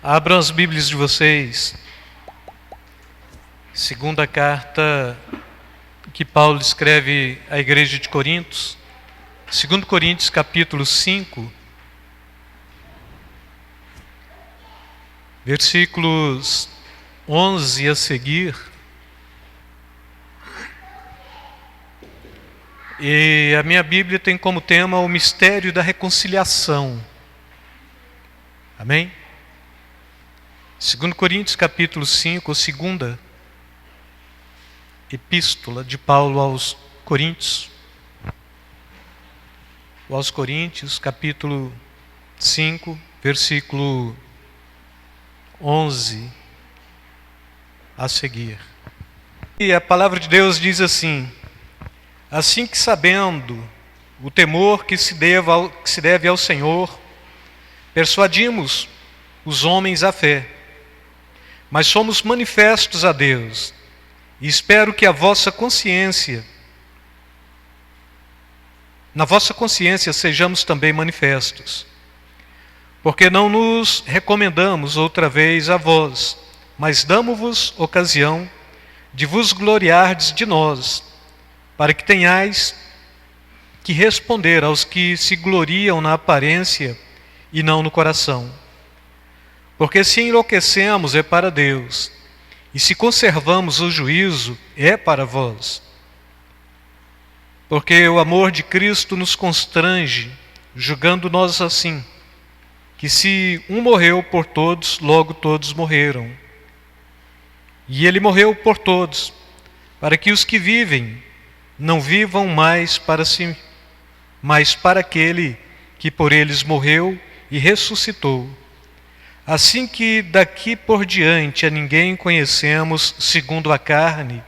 Abram as Bíblias de vocês. Segunda carta que Paulo escreve à igreja de Coríntios. 2 Coríntios capítulo 5, versículos 11 a seguir. E a minha Bíblia tem como tema o mistério da reconciliação. Amém? 2 Coríntios capítulo 5, a segunda epístola de Paulo aos Coríntios. Aos Coríntios, capítulo 5, versículo 11 a seguir. E a palavra de Deus diz assim: assim que sabendo o temor que se deve ao Senhor, persuadimos os homens à fé, mas somos manifestos a Deus, e espero que na vossa consciência sejamos também manifestos. Porque não nos recomendamos outra vez a vós, mas damo-vos ocasião de vos gloriardes de nós, para que tenhais que responder aos que se gloriam na aparência e não no coração. Porque se enlouquecemos é para Deus, e se conservamos o juízo é para vós. Porque o amor de Cristo nos constrange, julgando nós assim, que se um morreu por todos, logo todos morreram. E ele morreu por todos, para que os que vivem não vivam mais para si, mas para aquele que por eles morreu e ressuscitou. Assim que daqui por diante a ninguém conhecemos segundo a carne,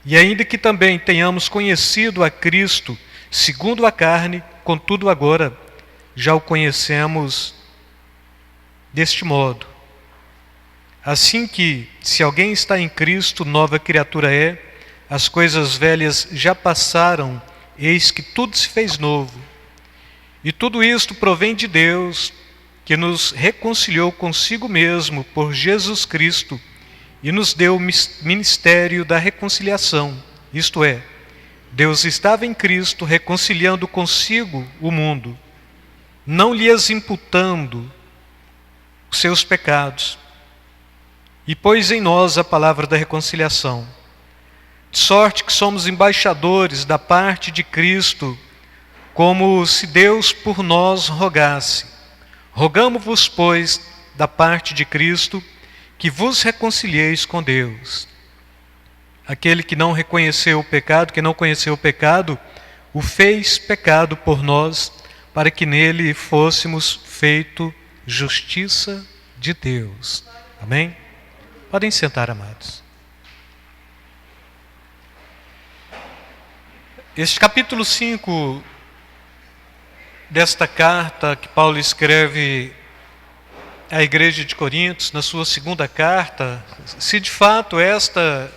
e ainda que também tenhamos conhecido a Cristo segundo a carne, contudo agora já o conhecemos deste modo. Assim que, se alguém está em Cristo, nova criatura é, as coisas velhas já passaram, eis que tudo se fez novo. E tudo isto provém de Deus, que nos reconciliou consigo mesmo por Jesus Cristo e nos deu o ministério da reconciliação. Isto é, Deus estava em Cristo reconciliando consigo o mundo, não lhes imputando os seus pecados, e pôs em nós a palavra da reconciliação. De sorte que somos embaixadores da parte de Cristo, como se Deus por nós rogasse. Rogamo-vos, pois, da parte de Cristo, que vos reconcilieis com Deus. Aquele que não reconheceu o pecado, que não conheceu o pecado, o fez pecado por nós, para que nele fôssemos feito justiça de Deus. Amém? Podem sentar, amados. Este capítulo 5 desta carta que Paulo escreve à igreja de Coríntios, na sua segunda carta, se de fato esta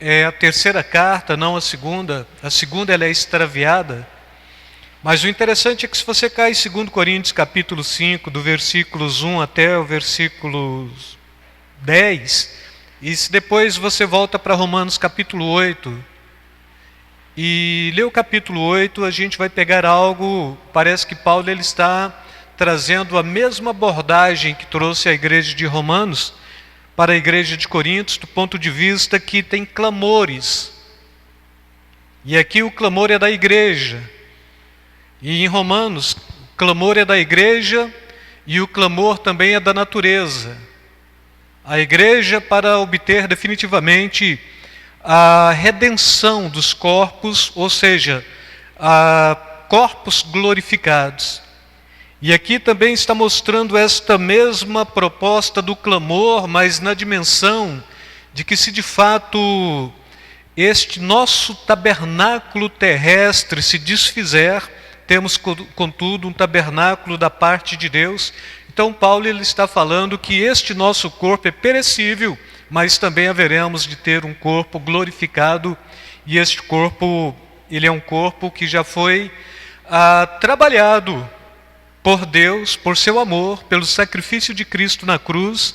é a terceira carta, não a segunda ela é extraviada, mas o interessante é que se você cai em 2 Coríntios capítulo 5, do versículos 1 até o versículo 10, e se depois você volta para Romanos capítulo 8, e lê o capítulo 8, a gente vai pegar algo, parece que Paulo ele está trazendo a mesma abordagem que trouxe a igreja de Romanos para a igreja de Coríntios, do ponto de vista que tem clamores. E aqui o clamor é da igreja. E em Romanos, o clamor é da igreja e o clamor também é da natureza. A igreja para obter definitivamente a redenção dos corpos, ou seja, corpos glorificados. E aqui também está mostrando esta mesma proposta do clamor, mas na dimensão de que se de fato este nosso tabernáculo terrestre se desfizer, temos contudo um tabernáculo da parte de Deus. Então Paulo ele está falando que este nosso corpo é perecível, mas também haveremos de ter um corpo glorificado, e este corpo, ele é um corpo que já foi trabalhado por Deus, por seu amor, pelo sacrifício de Cristo na cruz.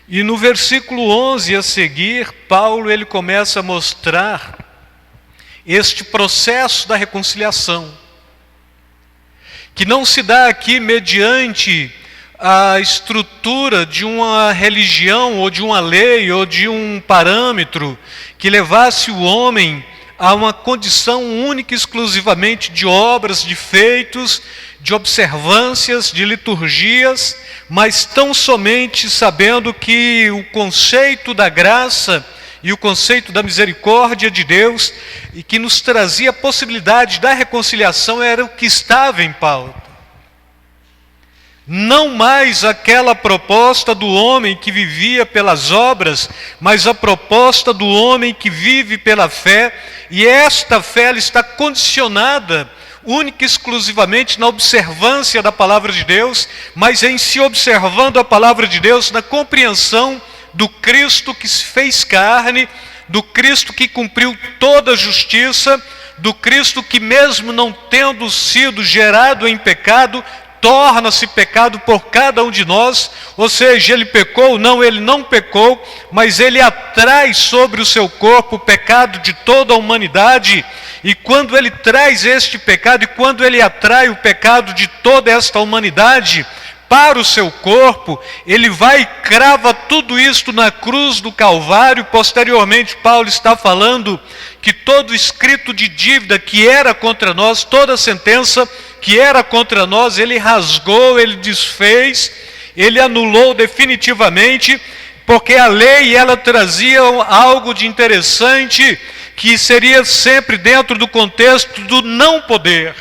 E no versículo 11 a seguir, Paulo ele começa a mostrar este processo da reconciliação, que não se dá aqui mediante a estrutura de uma religião, ou de uma lei, ou de um parâmetro que levasse o homem a uma condição única e exclusivamente de obras, de feitos, de observâncias, de liturgias, mas tão somente sabendo que o conceito da graça e o conceito da misericórdia de Deus, e que nos trazia a possibilidade da reconciliação, era o que estava em pauta. Não mais aquela proposta do homem que vivia pelas obras, mas a proposta do homem que vive pela fé, e esta fé ela está condicionada única e exclusivamente na observância da palavra de Deus, mas em se observando a palavra de Deus, na compreensão do Cristo que se fez carne, do Cristo que cumpriu toda a justiça, do Cristo que mesmo não tendo sido gerado em pecado, torna-se pecado por cada um de nós. Ou seja, ele pecou? Não, ele não pecou, mas ele atrai sobre o seu corpo o pecado de toda a humanidade. E quando ele traz este pecado, e quando ele atrai o pecado de toda esta humanidade para o seu corpo, ele vai e crava tudo isto na cruz do Calvário. Posteriormente, Paulo está falando que todo escrito de dívida que era contra nós, toda sentença que era contra nós, ele rasgou, ele desfez, ele anulou definitivamente, porque a lei ela trazia algo de interessante, que seria sempre dentro do contexto do não poder.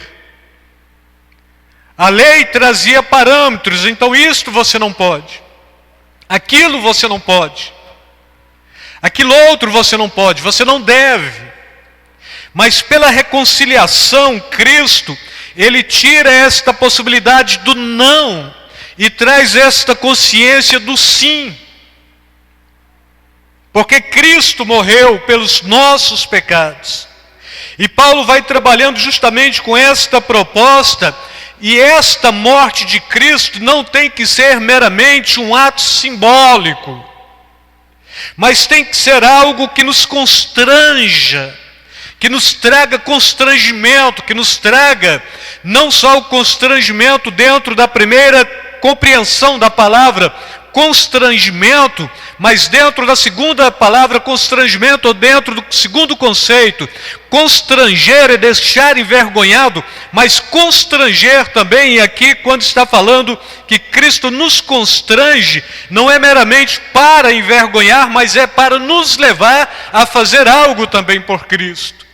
A lei trazia parâmetros, então isto você não pode, aquilo você não pode, aquilo outro você não pode, você não deve. Mas pela reconciliação, Cristo, ele tira esta possibilidade do não e traz esta consciência do sim. Porque Cristo morreu pelos nossos pecados. E Paulo vai trabalhando justamente com esta proposta, e esta morte de Cristo não tem que ser meramente um ato simbólico, mas tem que ser algo que nos constranja, que nos traga constrangimento, que nos traga não só o constrangimento dentro da primeira compreensão da palavra constrangimento, mas dentro da segunda palavra constrangimento, ou dentro do segundo conceito, constranger é deixar envergonhado, mas constranger também, e aqui quando está falando que Cristo nos constrange, não é meramente para envergonhar, mas é para nos levar a fazer algo também por Cristo.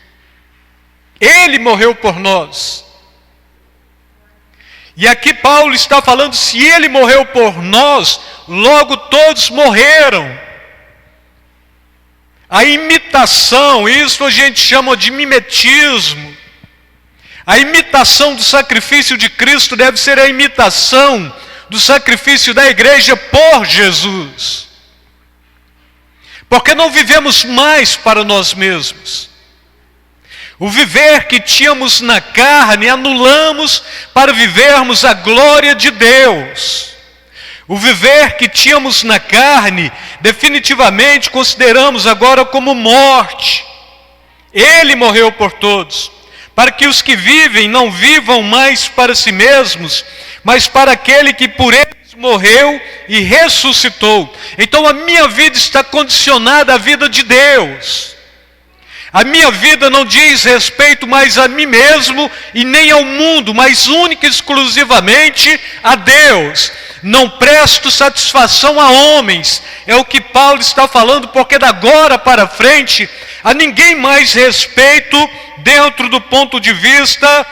Ele morreu por nós. E aqui Paulo está falando, se ele morreu por nós, logo todos morreram. A imitação, isso a gente chama de mimetismo. A imitação do sacrifício de Cristo deve ser a imitação do sacrifício da igreja por Jesus. Porque não vivemos mais para nós mesmos. O viver que tínhamos na carne, anulamos para vivermos a glória de Deus. O viver que tínhamos na carne, definitivamente consideramos agora como morte. Ele morreu por todos, para que os que vivem não vivam mais para si mesmos, mas para aquele que por eles morreu e ressuscitou. Então a minha vida está condicionada à vida de Deus. A minha vida não diz respeito mais a mim mesmo e nem ao mundo, mas única e exclusivamente a Deus. Não presto satisfação a homens, é o que Paulo está falando, porque da agora para frente, a ninguém mais respeito dentro do ponto de vista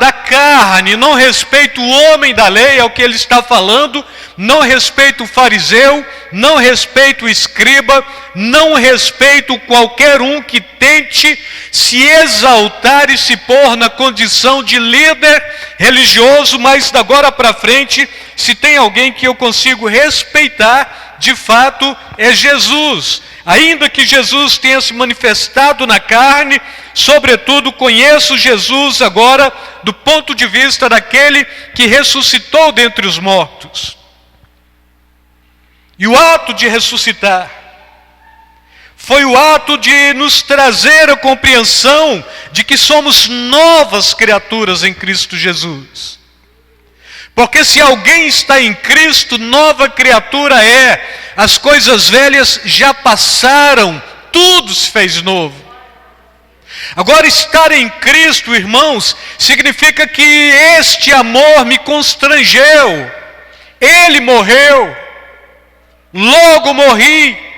da carne, não respeito o homem da lei, é o que ele está falando, não respeito o fariseu, não respeito o escriba, não respeito qualquer um que tente se exaltar e se pôr na condição de líder religioso, mas da agora para frente, se tem alguém que eu consigo respeitar, de fato é Jesus. Ainda que Jesus tenha se manifestado na carne, sobretudo conheço Jesus agora do ponto de vista daquele que ressuscitou dentre os mortos. E o ato de ressuscitar foi o ato de nos trazer a compreensão de que somos novas criaturas em Cristo Jesus. Porque se alguém está em Cristo, nova criatura é. As coisas velhas já passaram, tudo se fez novo. Agora, estar em Cristo, irmãos, significa que este amor me constrangeu. Ele morreu, logo morri.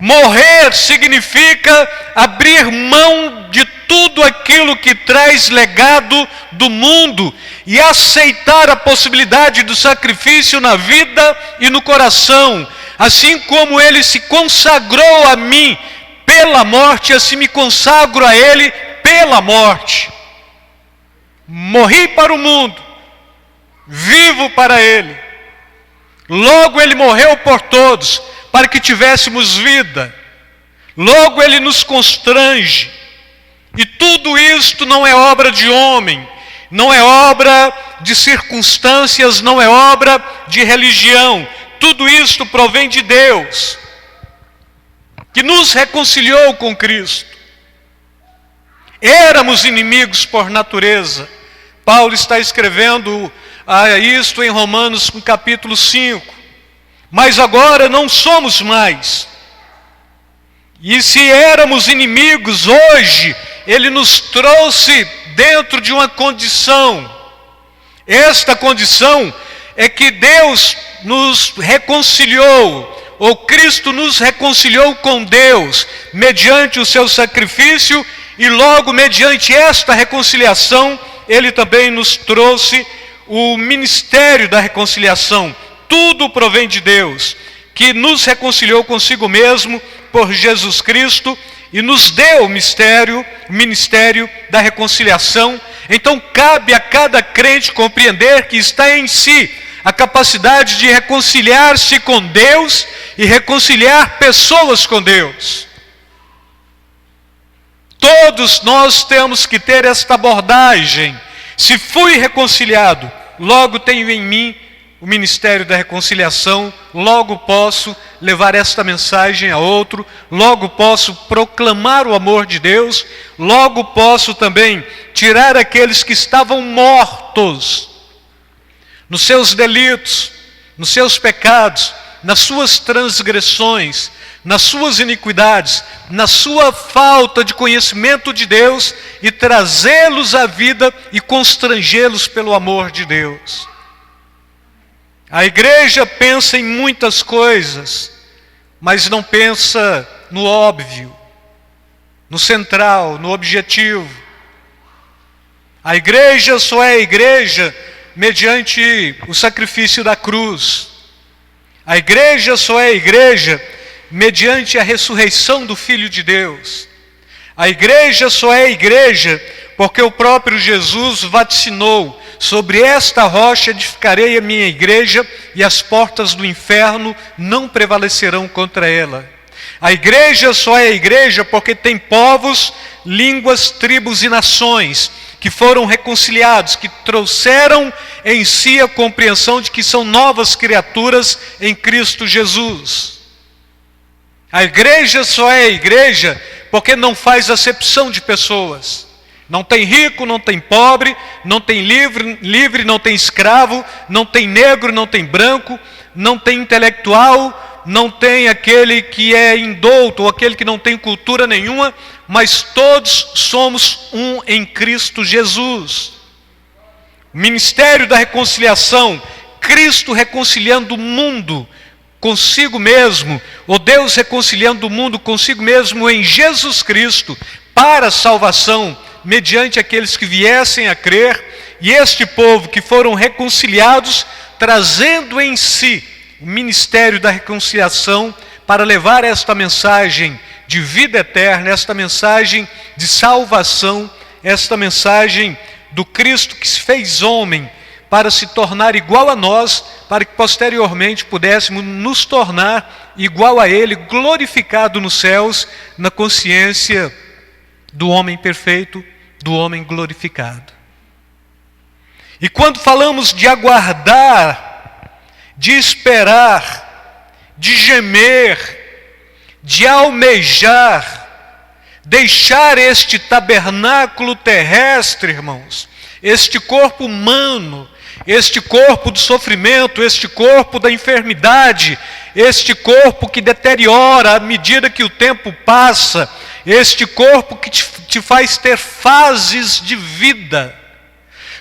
Morrer significa abrir mão de tudo aquilo que traz legado do mundo e aceitar a possibilidade do sacrifício na vida e no coração. Assim como ele se consagrou a mim pela morte, assim me consagro a ele pela morte. Morri para o mundo, vivo para ele. Logo ele morreu por todos, para que tivéssemos vida. Logo ele nos constrange. E tudo isto não é obra de homem, não é obra de circunstâncias, não é obra de religião. Tudo isto provém de Deus, que nos reconciliou com Cristo. Éramos inimigos por natureza. Paulo está escrevendo isto em Romanos, no capítulo 5. Mas agora não somos mais. E se éramos inimigos, hoje ele nos trouxe dentro de uma condição. Esta condição é que Deus nos reconciliou, ou Cristo nos reconciliou com Deus, mediante o seu sacrifício, e logo mediante esta reconciliação, ele também nos trouxe o ministério da reconciliação. Tudo provém de Deus, que nos reconciliou consigo mesmo por Jesus Cristo e nos deu o ministério da reconciliação. Então cabe a cada crente compreender que está em si a capacidade de reconciliar-se com Deus e reconciliar pessoas com Deus. Todos nós temos que ter esta abordagem. Se fui reconciliado, logo tenho em mim o ministério da reconciliação, logo posso levar esta mensagem a outro, logo posso proclamar o amor de Deus, logo posso também tirar aqueles que estavam mortos nos seus delitos, nos seus pecados, nas suas transgressões, nas suas iniquidades, na sua falta de conhecimento de Deus, e trazê-los à vida e constrangê-los pelo amor de Deus. A igreja pensa em muitas coisas, mas não pensa no óbvio, no central, no objetivo. A igreja só é igreja mediante o sacrifício da cruz. A igreja só é igreja mediante a ressurreição do Filho de Deus. A igreja só é igreja porque o próprio Jesus vaticinou: sobre esta rocha edificarei a minha igreja, e as portas do inferno não prevalecerão contra ela. A igreja só é igreja porque tem povos, línguas, tribos e nações que foram reconciliados, que trouxeram em si a compreensão de que são novas criaturas em Cristo Jesus. A igreja só é igreja porque não faz acepção de pessoas. Não tem rico, não tem pobre, não tem livre, não tem escravo, não tem negro, não tem branco, não tem intelectual, não tem aquele que é indouto ou aquele que não tem cultura nenhuma, mas todos somos um em Cristo Jesus. O ministério da reconciliação, Cristo reconciliando o mundo consigo mesmo, ou Deus reconciliando o mundo consigo mesmo em Jesus Cristo, para a salvação, mediante aqueles que viessem a crer, e este povo que foram reconciliados, trazendo em si o ministério da reconciliação, para levar esta mensagem de vida eterna, esta mensagem de salvação, esta mensagem do Cristo que se fez homem, para se tornar igual a nós, para que posteriormente pudéssemos nos tornar igual a Ele, glorificado nos céus, na consciência do homem perfeito, do homem glorificado. E quando falamos de aguardar, de esperar, de gemer, de almejar, deixar este tabernáculo terrestre, irmãos, este corpo humano, este corpo do sofrimento, este corpo da enfermidade, este corpo que deteriora à medida que o tempo passa, este corpo que te faz ter fases de vida.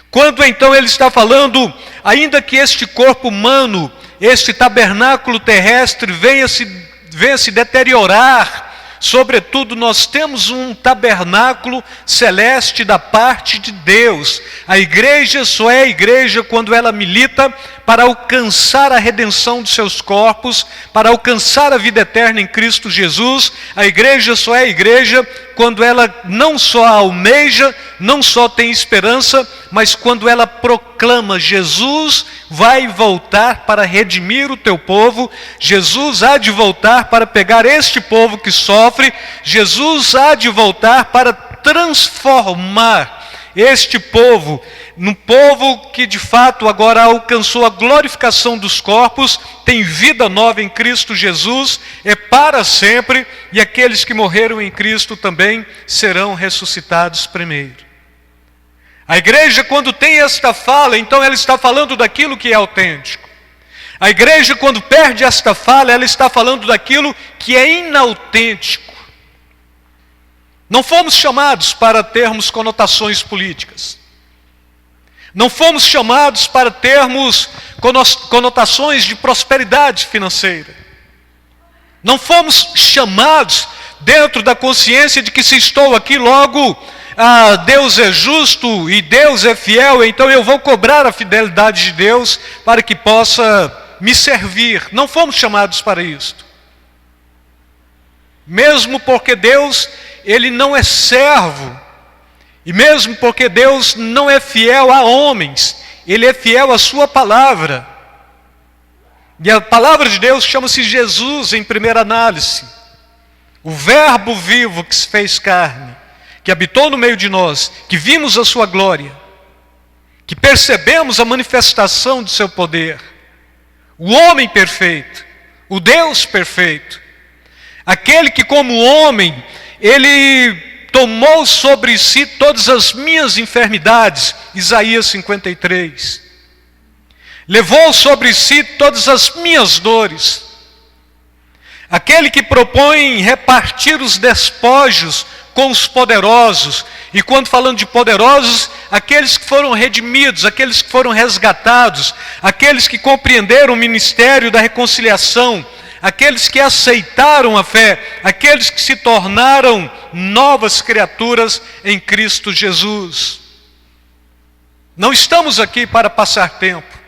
Quando então ele está falando, ainda que este corpo humano, este tabernáculo terrestre venha se deteriorar, sobretudo nós temos um tabernáculo celeste da parte de Deus. A igreja só é a igreja quando ela milita para alcançar a redenção de seus corpos, para alcançar a vida eterna em Cristo Jesus. A igreja só é a igreja quando ela não só almeja, não só tem esperança, mas quando ela proclama: Jesus vai voltar para redimir o teu povo, Jesus há de voltar para pegar este povo que sofre, Jesus há de voltar para transformar este povo num povo que de fato agora alcançou a glorificação dos corpos, tem vida nova em Cristo Jesus, é para sempre, e aqueles que morreram em Cristo também serão ressuscitados primeiro. A igreja, quando tem esta fala, então ela está falando daquilo que é autêntico. A igreja, quando perde esta fala, ela está falando daquilo que é inautêntico. Não fomos chamados para termos conotações políticas. Não fomos chamados para termos conotações de prosperidade financeira. Não fomos chamados dentro da consciência de que se estou aqui logo, Deus é justo e Deus é fiel, então eu vou cobrar a fidelidade de Deus para que possa me servir. Não fomos chamados para isto. Mesmo porque Deus, Ele não é servo, e mesmo porque Deus não é fiel a homens, Ele é fiel à sua palavra. E a palavra de Deus chama-se Jesus em primeira análise. O verbo vivo que se fez carne, que habitou no meio de nós, que vimos a sua glória, que percebemos a manifestação do seu poder. O homem perfeito, o Deus perfeito, aquele que como homem, Ele tomou sobre si todas as minhas enfermidades, Isaías 53. Levou sobre si todas as minhas dores. Aquele que propõe repartir os despojos com os poderosos. E quando falando de poderosos, aqueles que foram redimidos, aqueles que foram resgatados, aqueles que compreenderam o ministério da reconciliação, aqueles que aceitaram a fé, aqueles que se tornaram novas criaturas em Cristo Jesus. Não estamos aqui para passar tempo.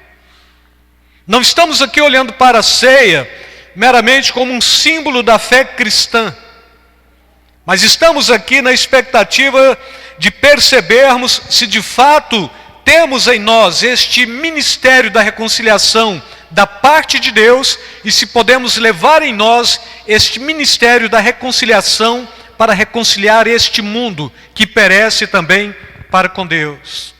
Não estamos aqui olhando para a ceia meramente como um símbolo da fé cristã. Mas estamos aqui na expectativa de percebermos se de fato temos em nós este ministério da reconciliação da parte de Deus, e se podemos levar em nós este ministério da reconciliação para reconciliar este mundo que perece também para com Deus.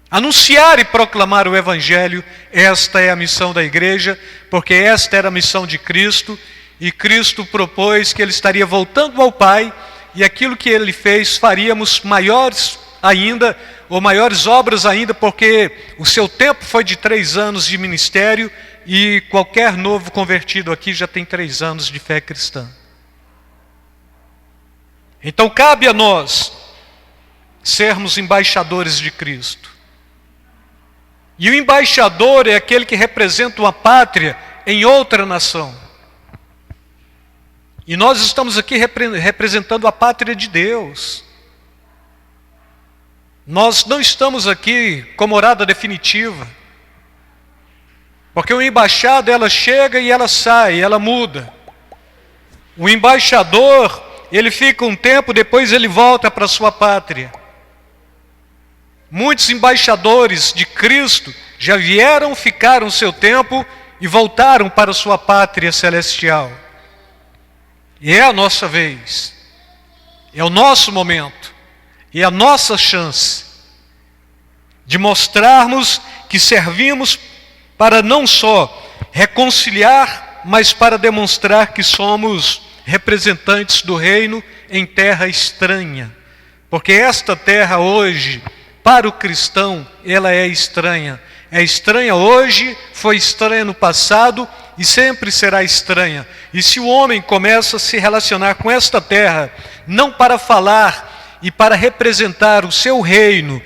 Anunciar e proclamar o Evangelho, esta é a missão da igreja, porque esta era a missão de Cristo, e Cristo propôs que Ele estaria voltando ao Pai, e aquilo que Ele fez faríamos maiores ainda, ou maiores obras ainda, porque o seu tempo foi de 3 anos de ministério, e qualquer novo convertido aqui já tem 3 anos de fé cristã. Então cabe a nós sermos embaixadores de Cristo. E o embaixador é aquele que representa uma pátria em outra nação. E nós estamos aqui representando a pátria de Deus. Nós não estamos aqui com morada definitiva. Porque uma embaixada, ela chega e ela sai, ela muda. O embaixador, ele fica um tempo, depois ele volta para a sua pátria. Muitos embaixadores de Cristo já vieram, ficaram seu tempo e voltaram para a sua pátria celestial. E é a nossa vez, é o nosso momento, é a nossa chance. de mostrarmos que servimos para não só reconciliar, mas para demonstrar que somos representantes do reino em terra estranha. Porque esta terra hoje, para o cristão, ela é estranha. É estranha hoje, foi estranha no passado e sempre será estranha. E se o homem começa a se relacionar com esta terra, não para falar e para representar o seu reino,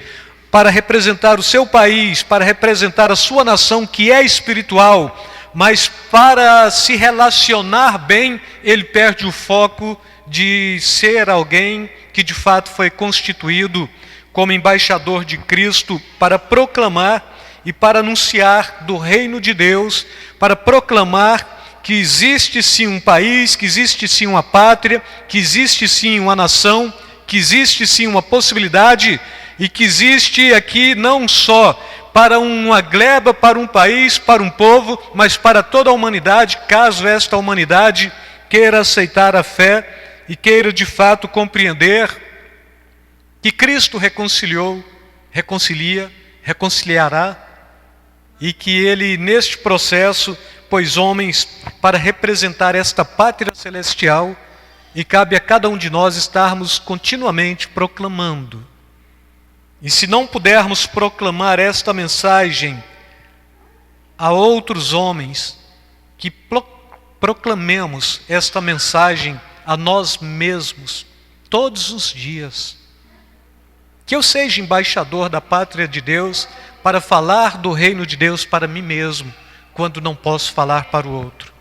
para representar o seu país, para representar a sua nação que é espiritual, mas para se relacionar bem, ele perde o foco de ser alguém que de fato foi constituído como embaixador de Cristo para proclamar e para anunciar do reino de Deus, para proclamar que existe sim um país, que existe sim uma pátria, que existe sim uma nação, que existe sim uma possibilidade e que existe aqui não só para uma gleba, para um país, para um povo, mas para toda a humanidade, caso esta humanidade queira aceitar a fé e queira de fato compreender que Cristo reconciliará, e que Ele neste processo pôs homens para representar esta pátria celestial, e cabe a cada um de nós estarmos continuamente proclamando. E se não pudermos proclamar esta mensagem a outros homens, que proclamemos esta mensagem a nós mesmos, todos os dias. Que eu seja embaixador da pátria de Deus, para falar do reino de Deus para mim mesmo, quando não posso falar para o outro.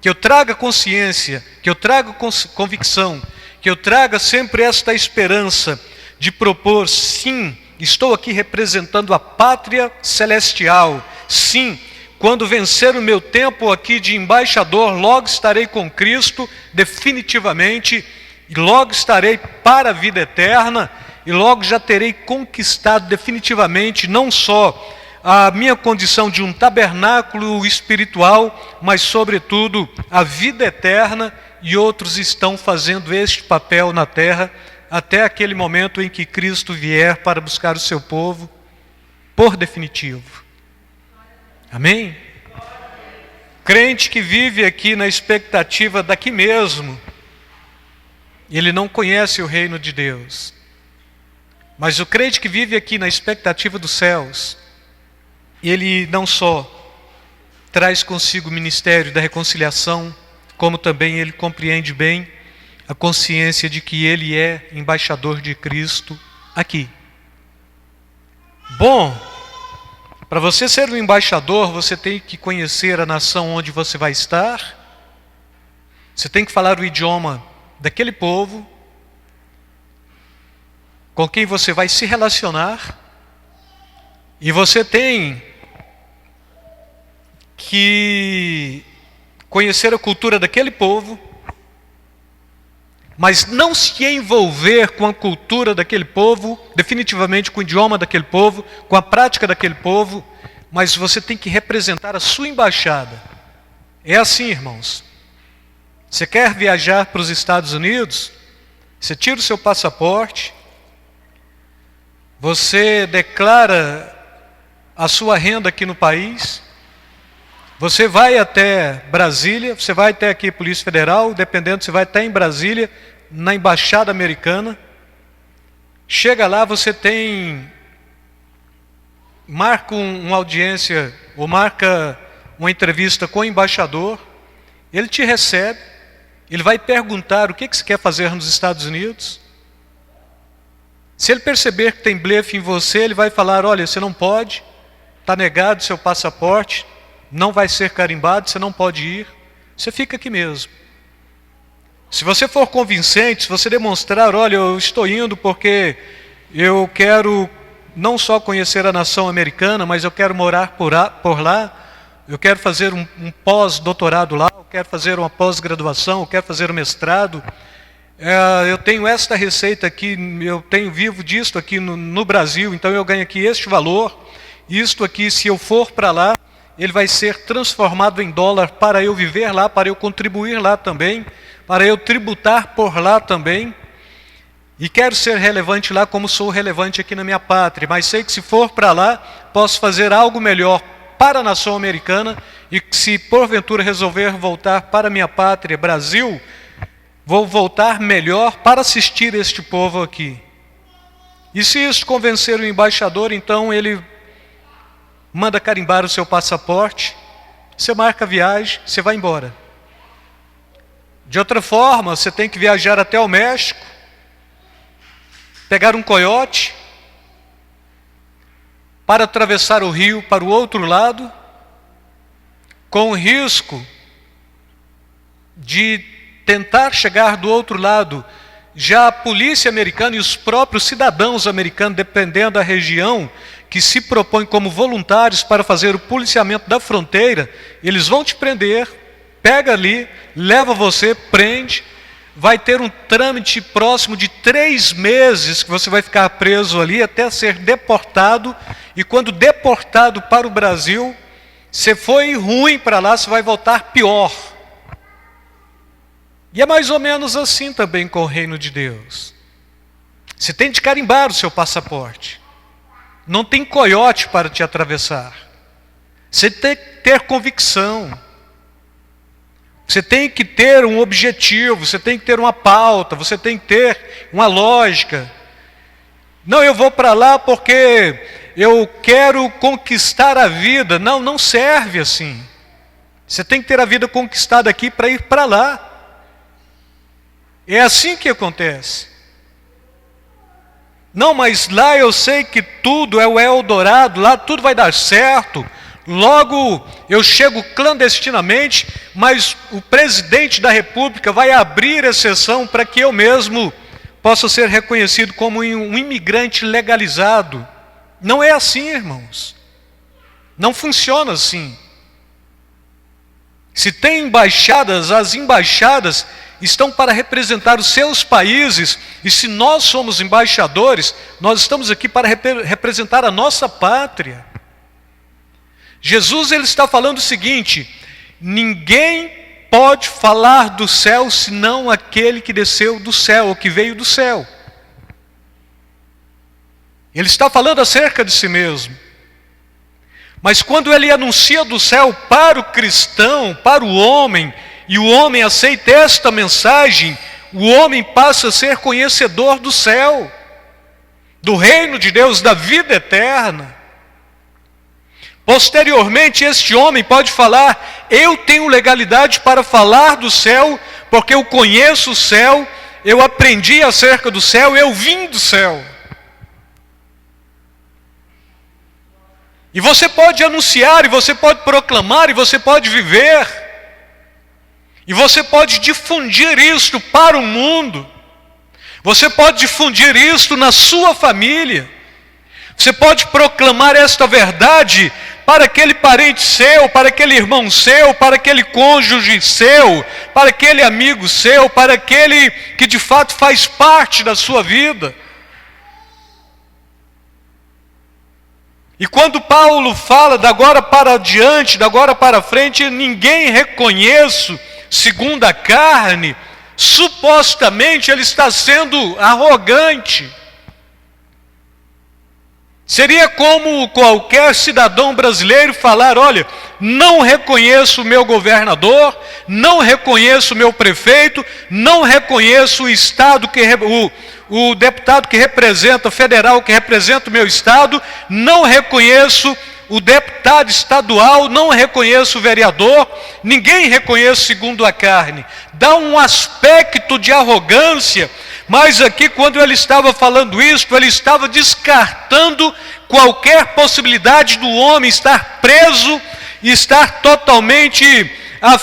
Que eu traga consciência, que eu traga convicção, que eu traga sempre esta esperança de propor, sim, estou aqui representando a pátria celestial, sim, quando vencer o meu tempo aqui de embaixador, logo estarei com Cristo definitivamente, e logo estarei para a vida eterna, e logo já terei conquistado definitivamente não só a minha condição de um tabernáculo espiritual, mas sobretudo a vida eterna, e outros estão fazendo este papel na terra, até aquele momento em que Cristo vier para buscar o seu povo, por definitivo. Amém? Crente que vive aqui na expectativa daqui mesmo, ele não conhece o reino de Deus. Mas o crente que vive aqui na expectativa dos céus, ele não só traz consigo o ministério da reconciliação, como também ele compreende bem a consciência de que ele é embaixador de Cristo aqui. Bom, para você ser um embaixador, você tem que conhecer a nação onde você vai estar, você tem que falar o idioma daquele povo, com quem você vai se relacionar, e você tem que conhecer a cultura daquele povo, mas não se envolver com a cultura daquele povo, definitivamente com o idioma daquele povo, com a prática daquele povo, mas você tem que representar a sua embaixada. É assim, irmãos. Você quer viajar para os Estados Unidos? Você tira o seu passaporte, você declara a sua renda aqui no país, você vai até Brasília, você vai até aqui a Polícia Federal, dependendo, você vai até em Brasília, na Embaixada Americana, chega lá, você marca uma audiência, ou marca uma entrevista com o embaixador, ele te recebe, ele vai perguntar o que você quer fazer nos Estados Unidos. Se ele perceber que tem blefe em você, ele vai falar, olha, você não pode, está negado seu passaporte, não vai ser carimbado, você não pode ir, você fica aqui mesmo. Se você for convincente, se você demonstrar, olha, eu estou indo porque eu quero não só conhecer a nação americana, mas eu quero morar por lá, eu quero fazer um pós-doutorado lá, eu quero fazer uma pós-graduação, eu quero fazer um mestrado, eu tenho esta receita aqui, eu vivo disto aqui no Brasil, então eu ganho aqui este valor, isto aqui, se eu for para lá, ele vai ser transformado em dólar para eu viver lá, para eu contribuir lá também, para eu tributar por lá também. E quero ser relevante lá como sou relevante aqui na minha pátria, mas sei que se for para lá, posso fazer algo melhor para a nação americana, e que se porventura resolver voltar para a minha pátria, Brasil, vou voltar melhor para assistir este povo aqui. E se isso convencer o embaixador, então ele manda carimbar o seu passaporte, você marca a viagem, você vai embora. De outra forma, você tem que viajar até o México, pegar um coiote, para atravessar o rio para o outro lado, com o risco de tentar chegar do outro lado. Já a polícia americana e os próprios cidadãos americanos, dependendo da região, que se propõem como voluntários para fazer o policiamento da fronteira, eles vão te prender, pega ali, leva você, prende, vai ter um trâmite próximo de 3 meses que você vai ficar preso ali até ser deportado, e quando deportado para o Brasil, você foi ruim para lá, você vai voltar pior. E é mais ou menos assim também com o reino de Deus. Você tem de carimbar o seu passaporte. Não tem coiote para te atravessar. Você tem que ter convicção. Você tem que ter um objetivo, você tem que ter uma pauta, você tem que ter uma lógica. Não, eu vou para lá porque eu quero conquistar a vida. Não, não serve assim. Você tem que ter a vida conquistada aqui para ir para lá. É assim que acontece. Não, mas lá eu sei que tudo é o Eldorado, lá tudo vai dar certo. Logo eu chego clandestinamente, mas o presidente da República vai abrir exceção para que eu mesmo possa ser reconhecido como um imigrante legalizado. Não é assim, irmãos. Não funciona assim. Se tem embaixadas, as embaixadas estão para representar os seus países, e se nós somos embaixadores, nós estamos aqui para representar a nossa pátria. Jesus ele está falando o seguinte: ninguém pode falar do céu senão aquele que desceu do céu, ou que veio do céu. Ele está falando acerca de si mesmo. Mas quando ele anuncia do céu para o cristão, para o homem, e o homem aceita esta mensagem, o homem passa a ser conhecedor do céu, do reino de Deus, da vida eterna. Posteriormente, este homem pode falar: eu tenho legalidade para falar do céu, porque eu conheço o céu, eu aprendi acerca do céu, eu vim do céu. E você pode anunciar, e você pode proclamar, e você pode viver, e você pode difundir isto para o mundo. Você pode difundir isto na sua família. Você pode proclamar esta verdade para aquele parente seu, para aquele irmão seu, para aquele cônjuge seu, para aquele amigo seu, para aquele que de fato faz parte da sua vida. E quando Paulo fala da agora para diante, da agora para frente, ninguém reconheço segundo a carne, supostamente ele está sendo arrogante. Seria como qualquer cidadão brasileiro falar: olha, não reconheço o meu governador, não reconheço o meu prefeito, não reconheço o estado o deputado que representa, federal que representa o meu estado, não reconheço o deputado estadual, não reconheço o vereador, ninguém reconhece segundo a carne. Dá um aspecto de arrogância, mas aqui quando ele estava falando isso, ele estava descartando qualquer possibilidade do homem estar preso e estar totalmente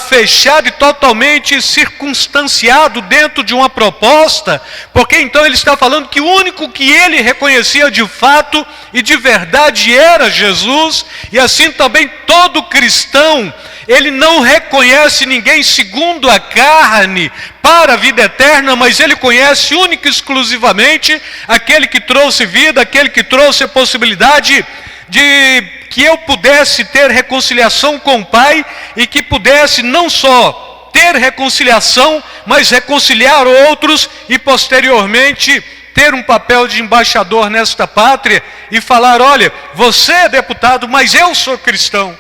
fechado e totalmente circunstanciado dentro de uma proposta, porque então ele está falando que o único que ele reconhecia de fato e de verdade era Jesus, e assim também todo cristão, ele não reconhece ninguém segundo a carne para a vida eterna, mas ele conhece única e exclusivamente aquele que trouxe vida, aquele que trouxe a possibilidade de que eu pudesse ter reconciliação com o Pai, e que pudesse não só ter reconciliação, mas reconciliar outros, e posteriormente ter um papel de embaixador nesta pátria e falar: olha, você é deputado, mas eu sou cristão.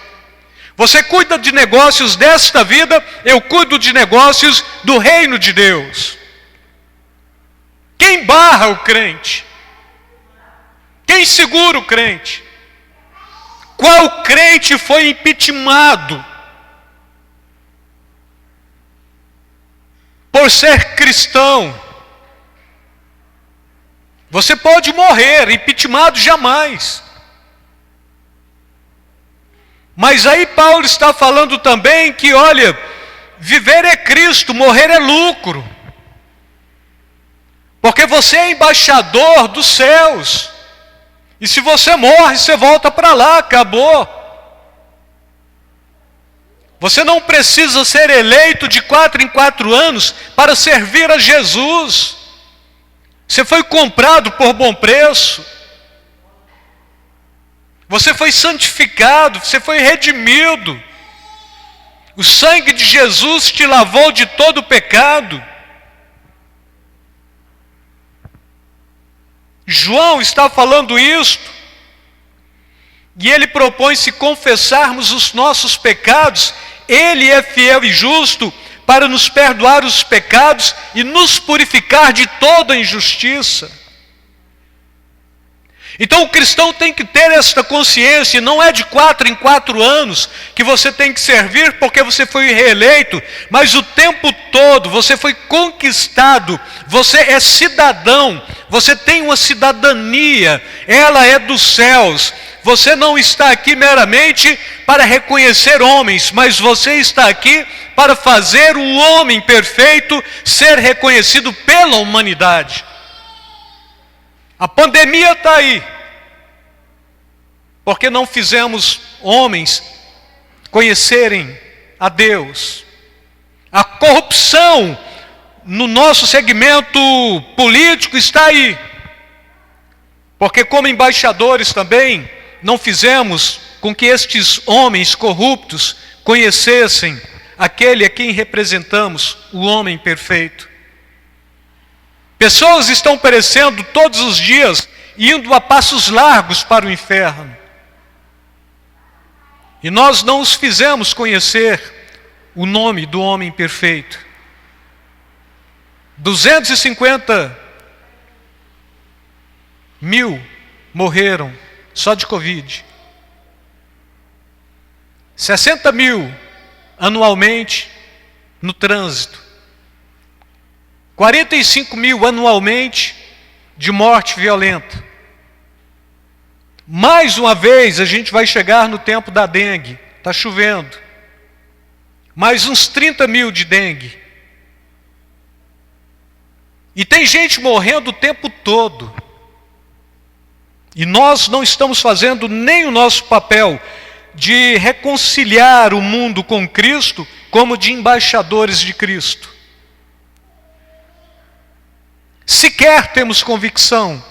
Você cuida de negócios desta vida, eu cuido de negócios do reino de Deus. Quem barra o crente? Quem segura o crente? Qual crente foi impeachmentado por ser cristão? Você pode morrer, impeachmentado jamais. Mas aí Paulo está falando também que, olha, viver é Cristo, morrer é lucro. Porque você é embaixador dos céus. E se você morre, você volta para lá, acabou. Você não precisa ser eleito de 4 em 4 anos para servir a Jesus. Você foi comprado por bom preço. Você foi santificado, você foi redimido. O sangue de Jesus te lavou de todo o pecado. João está falando isto, e ele propõe: se confessarmos os nossos pecados, ele é fiel e justo para nos perdoar os pecados e nos purificar de toda injustiça. Então o cristão tem que ter esta consciência, não é de 4 em 4 anos que você tem que servir porque você foi reeleito, mas o tempo todo você foi conquistado, você é cidadão, você tem uma cidadania, ela é dos céus. Você não está aqui meramente para reconhecer homens, mas você está aqui para fazer o homem perfeito ser reconhecido pela humanidade. A pandemia está aí, porque não fizemos homens conhecerem a Deus. A corrupção no nosso segmento político está aí, porque como embaixadores também não fizemos com que estes homens corruptos conhecessem aquele a quem representamos, o homem perfeito. Pessoas estão perecendo todos os dias, indo a passos largos para o inferno. E nós não os fizemos conhecer o nome do homem perfeito. 250 mil morreram só de Covid. 60 mil anualmente no trânsito. 45 mil anualmente de morte violenta. Mais uma vez a gente vai chegar no tempo da dengue. Está chovendo. Mais uns 30 mil de dengue. E tem gente morrendo o tempo todo. E nós não estamos fazendo nem o nosso papel de reconciliar o mundo com Cristo, como de embaixadores de Cristo. Sequer temos convicção,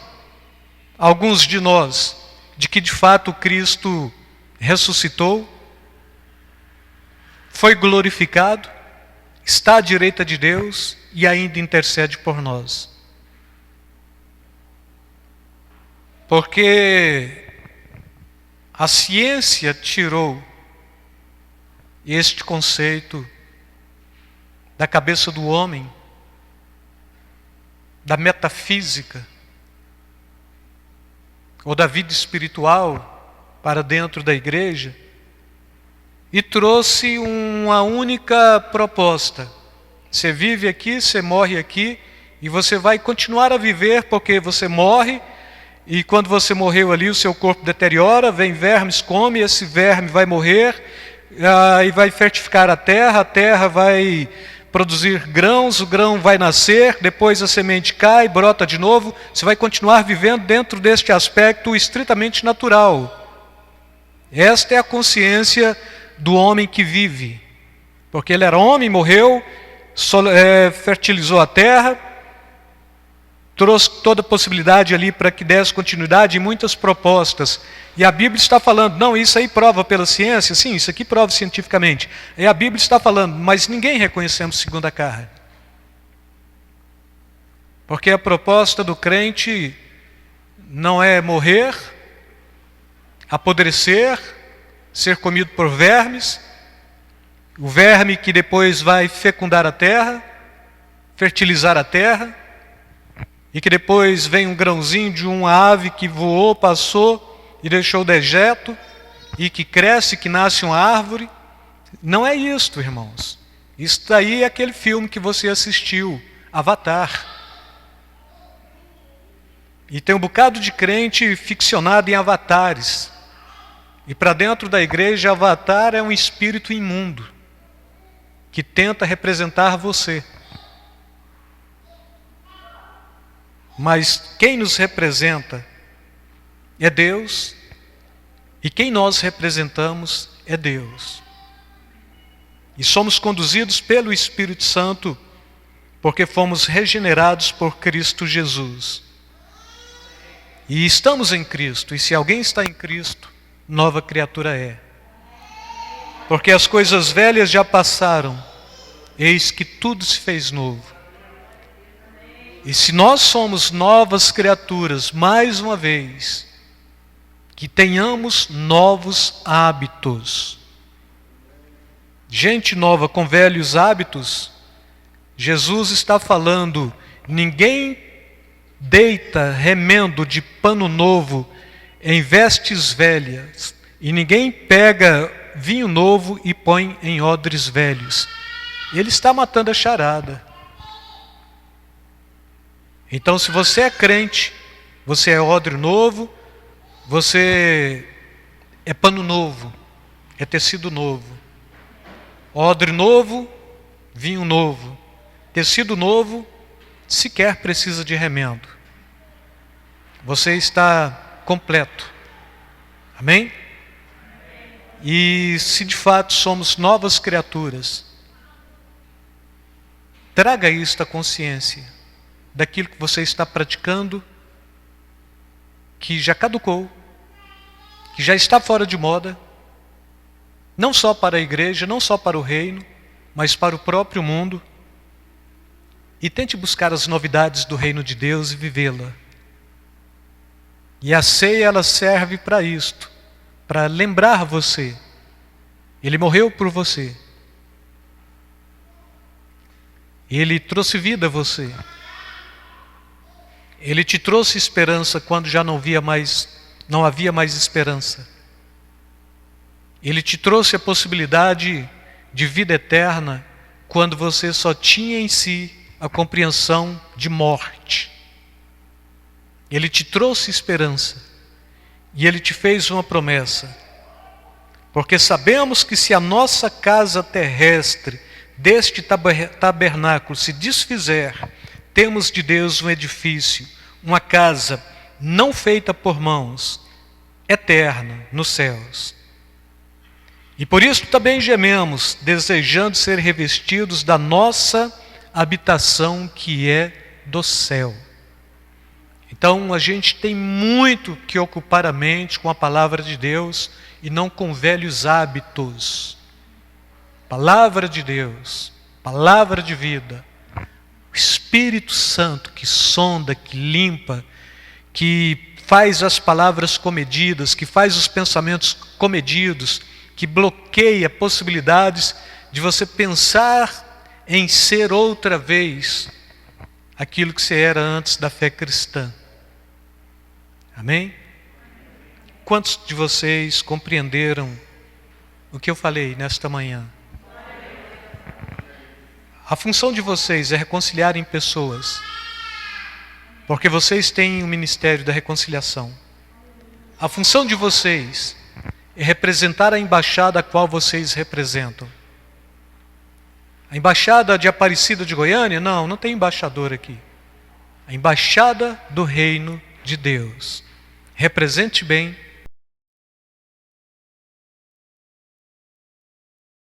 alguns de nós, de que de fato Cristo ressuscitou, foi glorificado, está à direita de Deus e ainda intercede por nós. Porque a ciência tirou este conceito da cabeça do homem, da metafísica, ou da vida espiritual para dentro da igreja, e trouxe uma única proposta: você vive aqui, você morre aqui, e você vai continuar a viver porque você morre, e quando você morreu ali o seu corpo deteriora, vem vermes, come, esse verme vai morrer, e vai fertificar a terra vai produzir grãos, o grão vai nascer, depois a semente cai, brota de novo, você vai continuar vivendo dentro deste aspecto estritamente natural. Esta é a consciência do homem que vive, porque ele era homem, morreu, fertilizou a terra, trouxe toda a possibilidade ali para que desse continuidade em muitas propostas. E a Bíblia está falando: não, isso aí prova pela ciência, sim, isso aqui prova cientificamente. E a Bíblia está falando: mas ninguém reconhecemos segundo a carne. Porque a proposta do crente não é morrer, apodrecer, ser comido por vermes, o verme que depois vai fecundar a terra, fertilizar a terra, e que depois vem um grãozinho de uma ave que voou, passou e deixou dejeto, e que cresce, que nasce uma árvore. Não é isto, irmãos. Isso daí é aquele filme que você assistiu, Avatar. E tem um bocado de crente ficcionado em avatares. E para dentro da igreja, avatar é um espírito imundo que tenta representar você. Mas quem nos representa é Deus, e quem nós representamos é Deus. E somos conduzidos pelo Espírito Santo, porque fomos regenerados por Cristo Jesus. E estamos em Cristo, e se alguém está em Cristo, nova criatura é. Porque as coisas velhas já passaram, eis que tudo se fez novo. E se nós somos novas criaturas, mais uma vez, que tenhamos novos hábitos. Gente nova com velhos hábitos, Jesus está falando, ninguém deita remendo de pano novo em vestes velhas, e ninguém pega vinho novo e põe em odres velhos. Ele está matando a charada. Então, se você é crente, você é odre novo, você é pano novo, é tecido novo. Odre novo, vinho novo. Tecido novo, sequer precisa de remendo. Você está completo. Amém? E se de fato somos novas criaturas, traga isto à consciência daquilo que você está praticando, que já caducou, que já está fora de moda, não só para a igreja, não só para o reino, mas para o próprio mundo. E tente buscar as novidades do reino de Deus e vivê-la. E a ceia, ela serve para isto, para lembrar você. Ele morreu por você. Ele trouxe vida a você. Ele te trouxe esperança quando já não havia mais esperança. Ele te trouxe a possibilidade de vida eterna quando você só tinha em si a compreensão de morte. Ele te trouxe esperança e Ele te fez uma promessa. Porque sabemos que se a nossa casa terrestre deste tabernáculo se desfizer, temos de Deus um edifício, uma casa não feita por mãos, eterna nos céus. E por isso também gememos, desejando ser revestidos da nossa habitação que é do céu. Então a gente tem muito que ocupar a mente com a palavra de Deus e não com velhos hábitos. Palavra de Deus, palavra de vida. O Espírito Santo que sonda, que limpa, que faz as palavras comedidas, que faz os pensamentos comedidos, que bloqueia possibilidades de você pensar em ser outra vez aquilo que você era antes da fé cristã. Amém? Quantos de vocês compreenderam o que eu falei nesta manhã? A função de vocês é reconciliarem pessoas, porque vocês têm o ministério da reconciliação. A função de vocês é representar a embaixada a qual vocês representam. A embaixada de Aparecida de Goiânia? Não tem embaixador aqui. A embaixada do reino de Deus. Represente bem